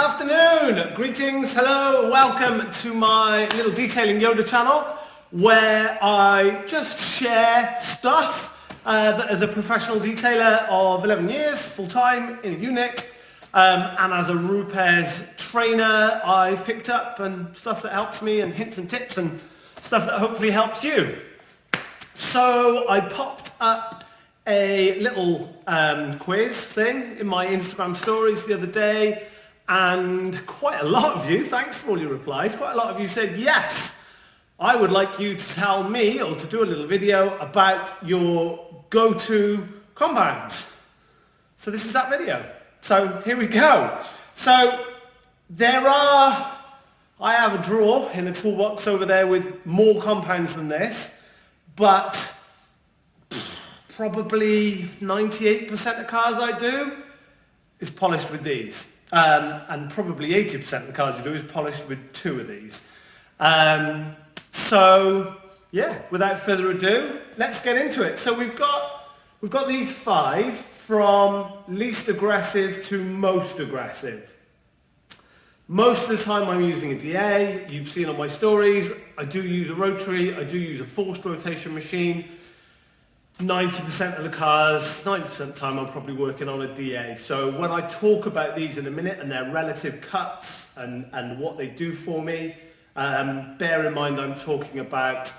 afternoon, greetings, hello, welcome to my little detailing Yoda channel where I just share stuff that as a professional detailer of 11 years, full-time in a unit, and as a Rupes trainer I've picked up and stuff that helps me and hints and tips and stuff that hopefully helps you. So I popped up a little quiz thing in my Instagram stories the other day, and quite a lot of you, thanks for all your replies, quite a lot of you said yes, I would like you to tell me or to do a little video about your go-to compounds. So this is that video. So here we go. So I have a drawer in the toolbox over there with more compounds than this, but probably 98% of cars I do is polished with these. And probably 80% of the cars you do is polished with 2 of these. So yeah, without further ado, let's get into it. So we've got these 5 from least aggressive to most aggressive. Most of the time I'm using a DA. You've seen on my stories, I do use a rotary, I do use a forced rotation machine. 90% of the cars, 90% of the time I'm probably working on a DA. So when I talk about these in a minute and their relative cuts and what they do for me, bear in mind I'm talking about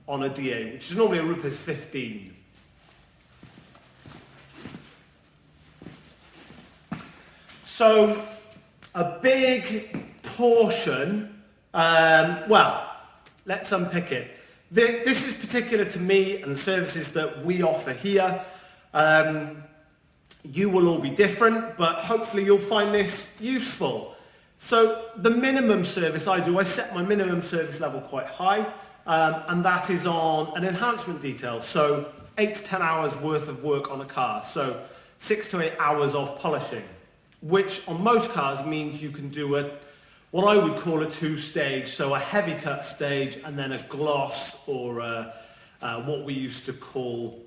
on a DA, which is normally a Rupes 15. So a big portion, well, let's unpick it. This is particular to me and the services that we offer here. You will all be different, but hopefully you'll find this useful. So the minimum service I do, I set my minimum service level quite high, and that is on an enhancement detail. So 8 to 10 hours worth of work on a car. So 6 to 8 hours of polishing, which on most cars means you can do what I would call a 2-stage, so a heavy cut stage and then a gloss or what we used to call,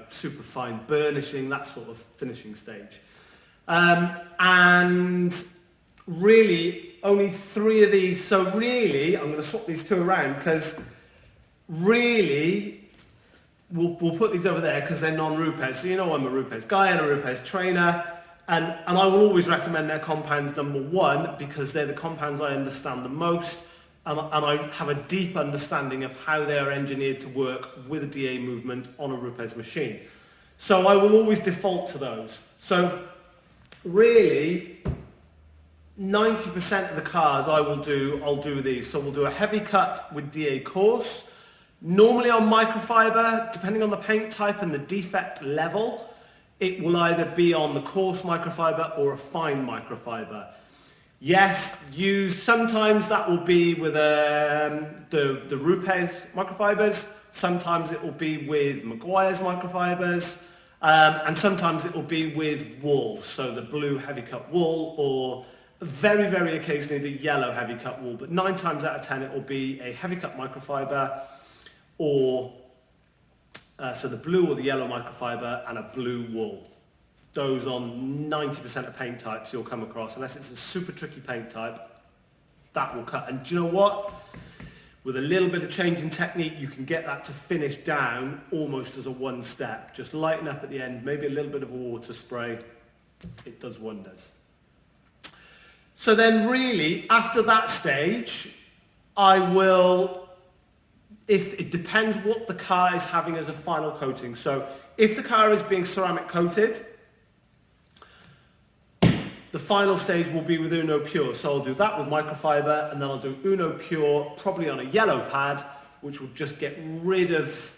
super fine burnishing, that sort of finishing stage. And really only 3 of these, so really, I'm going to swap these 2 around because really, we'll put these over there because they're non-Rupes, so you know I'm a Rupes guy and a Rupes trainer. And I will always recommend their compounds number 1 because they're the compounds I understand the most, and I have a deep understanding of how they are engineered to work with a DA movement on a Rupes machine. So I will always default to those. So really, 90% of the cars I'll do these. So we'll do a heavy cut with DA coarse, normally on microfiber, depending on the paint type and the defect level. It will either be on the coarse microfiber or a fine microfiber. Yes, sometimes that will be with the Rupes microfibers, sometimes it will be with Maguire's microfibers, and sometimes it will be with wool, so the blue heavy cut wool, or very, very occasionally the yellow heavy cut wool, but 9 times out of 10 it will be a heavy cut microfiber, or so the blue or the yellow microfiber and a blue wool. Those on 90% of paint types you'll come across, unless it's a super tricky paint type, that will cut. And do you know what? With a little bit of change in technique, you can get that to finish down almost as a 1-step. Just lighten up at the end, maybe a little bit of a water spray. It does wonders. So then really, after that stage, if it depends what the car is having as a final coating. So if the car is being ceramic coated, the final stage will be with Uno Pure. So I'll do that with microfiber, and then I'll do Uno Pure probably on a yellow pad, which will just get rid of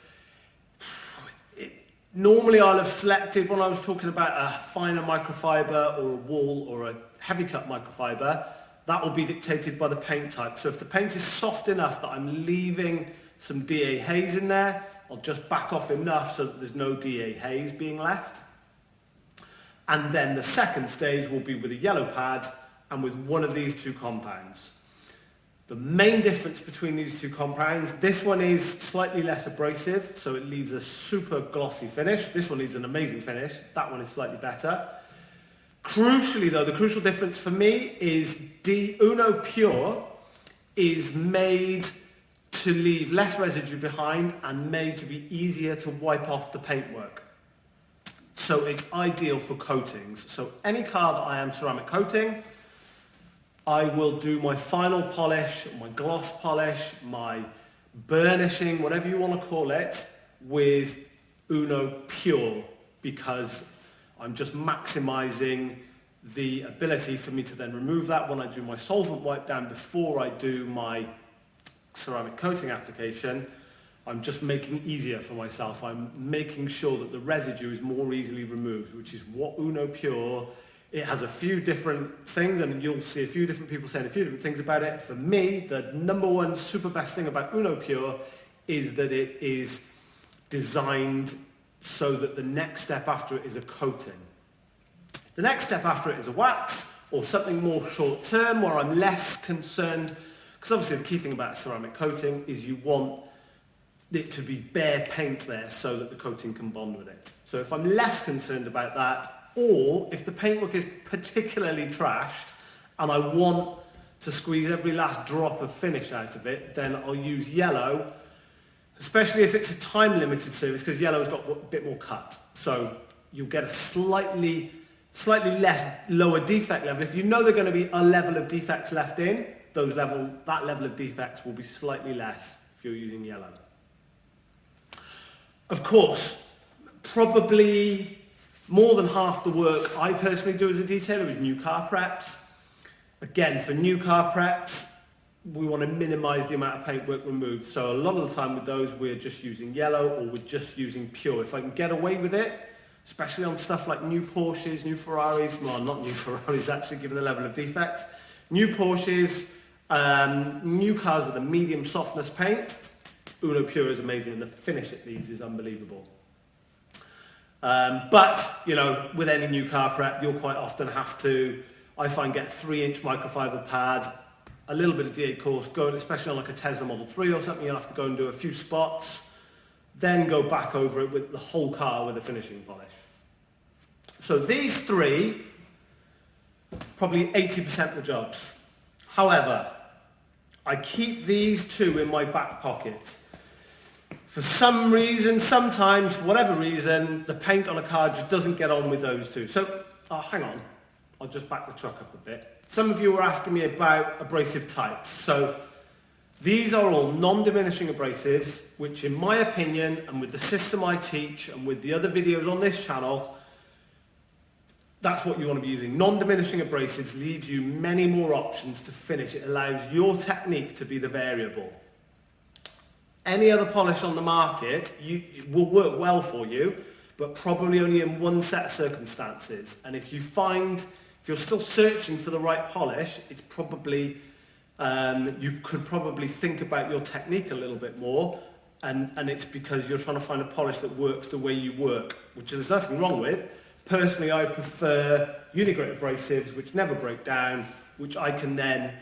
it. Normally I'll have selected, when I was talking about a finer microfiber or a wool or a heavy cut microfiber, that will be dictated by the paint type. So if the paint is soft enough that I'm leaving some DA haze in there, I'll just back off enough so that there's no DA haze being left. And then the second stage will be with a yellow pad and with one of these 2 compounds. The main difference between these 2 compounds, this one is slightly less abrasive, so it leaves a super glossy finish. This one leaves an amazing finish. That one is slightly better. Crucially though, the crucial difference for me is Uno Pure is made to leave less residue behind and made to be easier to wipe off the paintwork. So it's ideal for coatings. So any car that I am ceramic coating, I will do my final polish, my gloss polish, my burnishing, whatever you want to call it, with Uno Pure, because I'm just maximizing the ability for me to then remove that when I do my solvent wipe down before I do my ceramic coating application. I'm just making it easier for myself. I'm making sure that the residue is more easily removed, which is what Uno Pure, it has a few different things, and you'll see a few different people saying a few different things about it. For me, the number one super best thing about Uno Pure is that it is designed so that the next step after it is a coating. The next step after it is a wax or something more short term where I'm less concerned, because obviously the key thing about a ceramic coating is you want it to be bare paint there so that the coating can bond with it. So if I'm less concerned about that, or if the paintwork is particularly trashed and I want to squeeze every last drop of finish out of it, then I'll use yellow, especially if it's a time limited service, because yellow's got a bit more cut. So you'll get a slightly less lower defect level. If you know there's going to be a level of defects left in, that level of defects will be slightly less if you're using yellow. Of course, probably more than half the work I personally do as a detailer is new car preps. Again, for new car preps, we want to minimize the amount of paintwork removed. So a lot of the time with those, we're just using yellow or we're just using pure. If I can get away with it, especially on stuff like new Porsches, new Ferraris, well, not new Ferraris actually, given the level of defects, new Porsches, new cars with a medium softness paint, Uno Pure is amazing, and the finish it leaves is unbelievable. But, you know, with any new car prep, you'll quite often have to, I find, get a 3-inch microfiber pad, a little bit of DA course, especially on like a Tesla Model 3 or something, you'll have to go and do a few spots, then go back over it with the whole car with a finishing polish. So these three, probably 80% of the jobs. However, I keep these two in my back pocket. For some reason, sometimes, for whatever reason, the paint on a car just doesn't get on with those two. So, hang on, I'll just back the truck up a bit. Some of you were asking me about abrasive types. So, these are all non-diminishing abrasives, which in my opinion, and with the system I teach, and with the other videos on this channel, that's what you want to be using. Non-diminishing abrasives leaves you many more options to finish. It allows your technique to be the variable. Any other polish on the market will work well for you, but probably only in one set of circumstances. And if you're still searching for the right polish, it's probably, you could probably think about your technique a little bit more, and it's because you're trying to find a polish that works the way you work, which there's nothing wrong with. Personally, I prefer unigrit abrasives, which never break down, which I can then,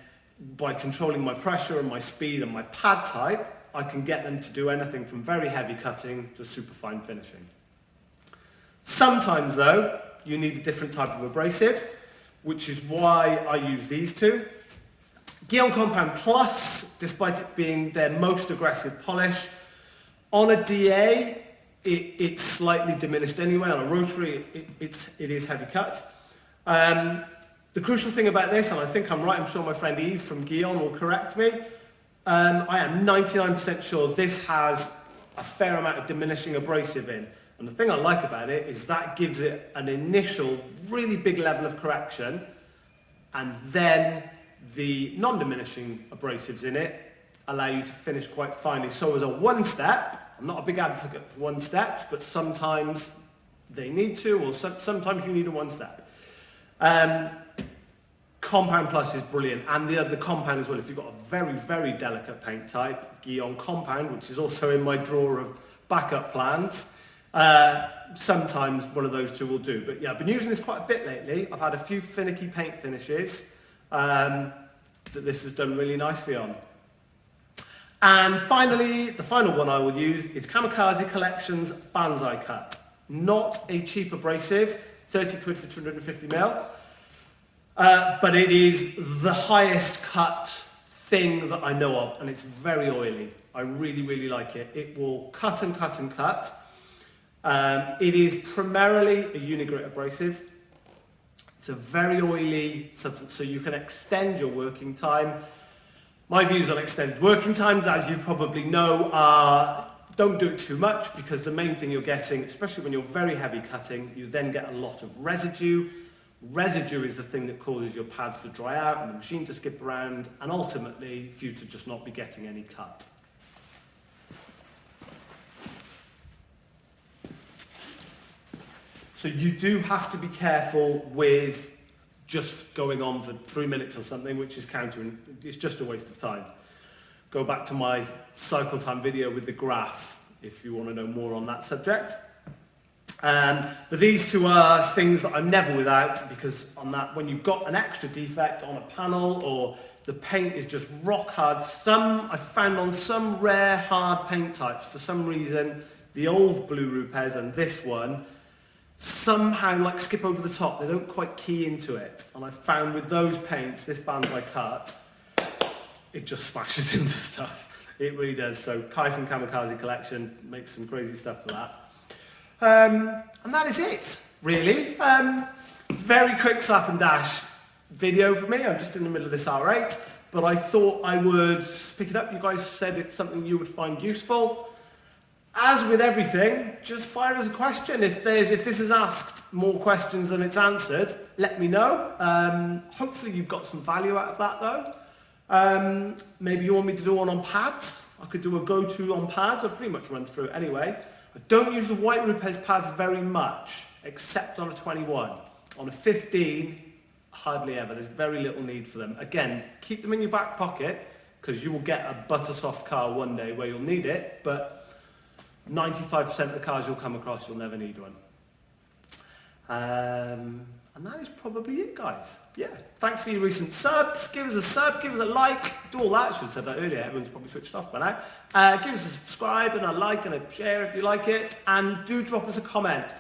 by controlling my pressure and my speed and my pad type, I can get them to do anything from very heavy cutting to super fine finishing. Sometimes though, you need a different type of abrasive, which is why I use these two. Gyeon Compound Plus, despite it being their most aggressive polish, on a DA, it's slightly diminished anyway. On a rotary, it is heavy cut. The crucial thing about this, and I think I'm right, I'm sure my friend Eve from Gyeon will correct me, I am 99% sure this has a fair amount of diminishing abrasive in. And the thing I like about it is that gives it an initial really big level of correction, and then the non-diminishing abrasives in it allow you to finish quite finely. So as a one step, I'm not a big advocate for one steps, but sometimes they need to, or sometimes you need a one step. Compound Plus is brilliant, and the compound as well. If you've got a very, very delicate paint type, Gyeon Compound, which is also in my drawer of backup plans, sometimes one of those two will do. But yeah, I've been using this quite a bit lately. I've had a few finicky paint finishes that this has done really nicely on. And finally, the final one I will use is Kamikaze Collections Banzai Cut. Not a cheap abrasive. 30 quid for 250ml. But it is the highest cut thing that I know of, and it's very oily. I really, really like it. It will cut and cut and cut. It is primarily a unigrit abrasive. It's a very oily substance, so you can extend your working time. My views on extended working times, as you probably know, are don't do it too much, because the main thing you're getting, especially when you're very heavy cutting, you then get a lot of residue. Residue is the thing that causes your pads to dry out and the machine to skip around, and ultimately for you to just not be getting any cut. So you do have to be careful with just going on for 3 minutes or something, which is it's just a waste of time. Go back to my cycle time video with the graph if you want to know more on that subject. But these two are things that I'm never without, because on that, when you've got an extra defect on a panel or the paint is just rock hard, I found on some rare hard paint types, for some reason, the old blue Rupes and this one, somehow like skip over the top. They don't quite key into it. And I found with those paints, this band I cut, it just smashes into stuff. It really does. So Kai from Kamikaze Collection makes some crazy stuff for that. And that is it, really. Very quick slap and dash video for me. I'm just in the middle of this R8, but I thought I would pick it up. You guys said it's something you would find useful. As with everything, just fire us a question. If this has asked more questions than it's answered, let me know. Hopefully you've got some value out of that though. Maybe you want me to do one on pads. I could do a go-to on pads. I've pretty much run through it anyway. I don't use the white Rupes pads very much, except on a 21. On a 15, hardly ever. There's very little need for them. Again, keep them in your back pocket, because you will get a butter soft car one day where you'll need it, but 95% of the cars you'll come across, you'll never need one. And that is probably it, guys. Yeah, thanks for your recent subs. Give us a sub, give us a like, do all that. I should have said that earlier. Everyone's probably switched off by now. Give us a subscribe and a like and a share if you like it. And do drop us a comment.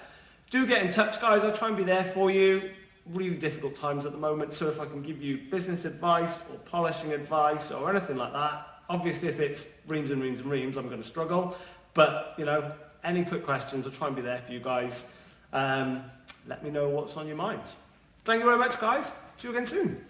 Do get in touch, guys. I'll try and be there for you. Really difficult times at the moment. So if I can give you business advice or polishing advice or anything like that, obviously if it's reams and reams and reams, I'm going to struggle. But, you know, any quick questions, I'll try and be there for you guys. Let me know what's on your minds. Thank you very much, guys. See you again soon.